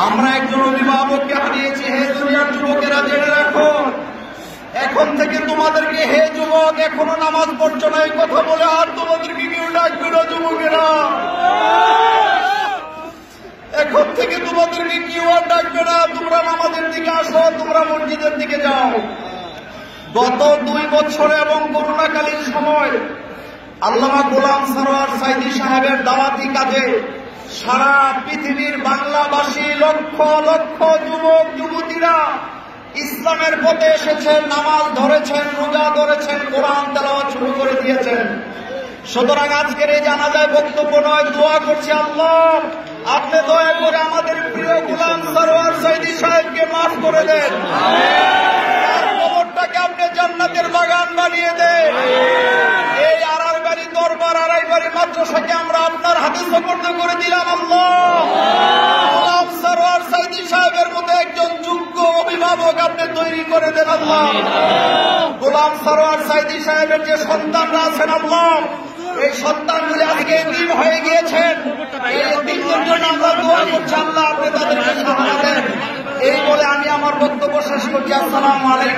আমরা একজন অভিভাবককে হারিয়েছি। হে দুনিয়ার যুবকেরা, জেনে রাখো, এখন থেকে তোমাদেরকে, হে যুবক এখনো নামাজ পড়ছো না এই কথা বলে আর তোমাদেরকে কেউ ডাকবে না। যুবকেরা, এখন থেকে তোমাদেরকে কেউ আর ডাকবে না। তোমরা নামাজের দিকে আসো, তোমরা মসজিদের দিকে যাও। গত 2 বছর এবং করোনাকালীন সময় আল্লামা গোলাম সরোয়ার সাইদি সাহেবের দাওয়াতি কাজে সারা পৃথিবীর বাংলাভাষী লক্ষ লক্ষ যুবক যুবতীরা ইসলামের পথে এসেছেন, নামাজ ধরেছেন, রোজা ধরেছেন, কোরআন তেলাওয়াত শুরু করে দিয়েছেন। সুতরাং আজকের এই জানাজায় বক্তব্য নয়, দোয়া করছি, আল্লাহ আপনি দয়া করে আমাদের প্রিয় গোলাম সরোয়ার সাইদি সাহেবকে মাফ করে দেন, তার কবরটাকে আপনি জান্নাতের বাগান বানিয়ে দেন। এই আড়াইবাড়ি দরবার, আড়াইবাড়ি মাদ্রাসাকে আমরা আপনার হাতে সুপর্দ করে দিলাম। আল্লাহ গোলাম সরোয়ার সাইদি সাহেবের মতো একজন যোগ্য অভিভাবক আপনি তৈরি করে দেন। আল্লাহ গোলাম সরোয়ার সাইদি সাহেবের যে সন্তানরা আছেন, আল্লাহ এই সন্তানগুলি আজকে এতিম হয়ে গিয়েছেন, এই এতিমদের জন্য আমরা দোয়া করছি, আল্লাহ আপনি তাদেরকে সাহায্য দেন। এই বলে আমি আমার বক্তব্য শেষ করছি। আসসালামু আলাইকুম।